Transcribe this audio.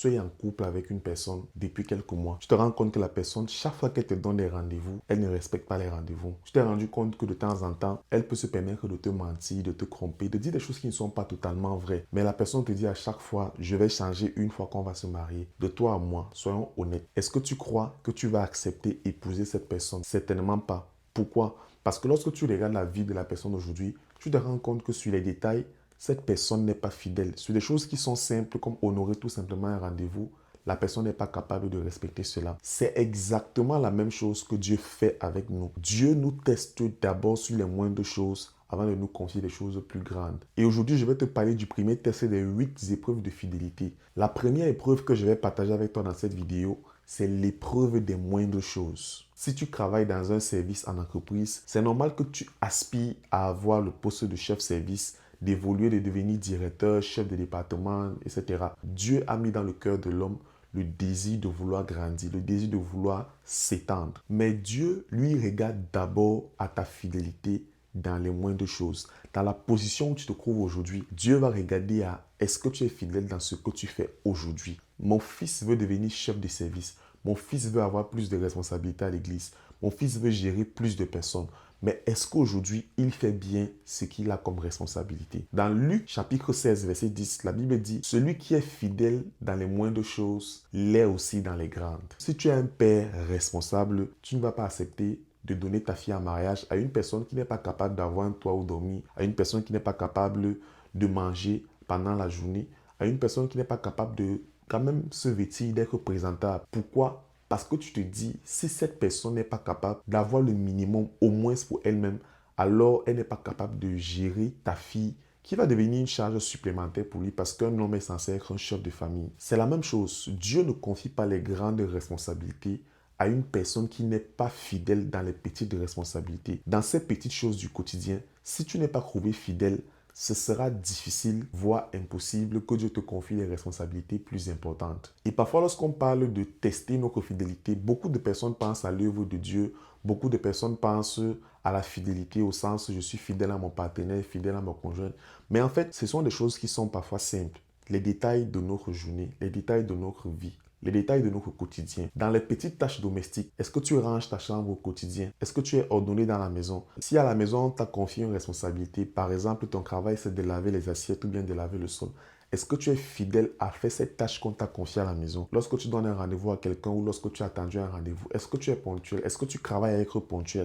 tu es en couple avec une personne depuis quelques mois. Tu te rends compte que la personne, chaque fois qu'elle te donne des rendez-vous, elle ne respecte pas les rendez-vous. Tu t'es rendu compte que de temps en temps, elle peut se permettre de te mentir, de te tromper, de dire des choses qui ne sont pas totalement vraies. Mais la personne te dit à chaque fois, je vais changer une fois qu'on va se marier. De toi à moi, soyons honnêtes. Est-ce que tu crois que tu vas accepter épouser cette personne? Certainement pas. Pourquoi? Parce que lorsque tu regardes la vie de la personne aujourd'hui, tu te rends compte que sur les détails, cette personne n'est pas fidèle. Sur des choses qui sont simples, comme honorer tout simplement un rendez-vous, la personne n'est pas capable de respecter cela. C'est exactement la même chose que Dieu fait avec nous. Dieu nous teste d'abord sur les moindres choses avant de nous confier des choses plus grandes. Et aujourd'hui, je vais te parler du premier test des 8 épreuves de fidélité. La première épreuve que je vais partager avec toi dans cette vidéo, c'est l'épreuve des moindres choses. Si tu travailles dans un service en entreprise, c'est normal que tu aspires à avoir le poste de chef service, d'évoluer, de devenir directeur, chef de département, etc. Dieu a mis dans le cœur de l'homme le désir de vouloir grandir, le désir de vouloir s'étendre. Mais Dieu, lui, regarde d'abord à ta fidélité dans les moindres choses. Dans la position où tu te trouves aujourd'hui, Dieu va regarder à est-ce que tu es fidèle dans ce que tu fais aujourd'hui. Mon fils veut devenir chef de service. Mon fils veut avoir plus de responsabilités à l'église. Mon fils veut gérer plus de personnes. Mais est-ce qu'aujourd'hui, il fait bien ce qu'il a comme responsabilité? Dans Luc chapitre 16, verset 10, la Bible dit « Celui qui est fidèle dans les moindres choses l'est aussi dans les grandes. » Si tu es un père responsable, tu ne vas pas accepter de donner ta fille en mariage à une personne qui n'est pas capable d'avoir un toit où dormir, à une personne qui n'est pas capable de manger pendant la journée, à une personne qui n'est pas capable de quand même se vêtir, d'être présentable. Pourquoi? Parce que tu te dis, si cette personne n'est pas capable d'avoir le minimum, au moins pour elle-même, alors elle n'est pas capable de gérer ta fille qui va devenir une charge supplémentaire pour lui parce qu'un homme est censé être un chef de famille. C'est la même chose. Dieu ne confie pas les grandes responsabilités à une personne qui n'est pas fidèle dans les petites responsabilités. Dans ces petites choses du quotidien, si tu n'es pas trouvé fidèle, ce sera difficile, voire impossible que Dieu te confie les responsabilités plus importantes. Et parfois, lorsqu'on parle de tester notre fidélité, beaucoup de personnes pensent à l'œuvre de Dieu, beaucoup de personnes pensent à la fidélité au sens je suis fidèle à mon partenaire, fidèle à mon conjoint. Mais en fait, ce sont des choses qui sont parfois simples. Les détails de notre journée, les détails de notre vie, les détails de notre quotidien. Dans les petites tâches domestiques, est-ce que tu ranges ta chambre au quotidien? Est-ce que tu es ordonné dans la maison? Si à la maison, on t'a confié une responsabilité, par exemple, ton travail, c'est de laver les assiettes ou bien de laver le sol, est-ce que tu es fidèle à faire cette tâche qu'on t'a confiée à la maison? Lorsque tu donnes un rendez-vous à quelqu'un ou lorsque tu as attendu un rendez-vous, est-ce que tu es ponctuel? Est-ce que tu travailles à être ponctuel?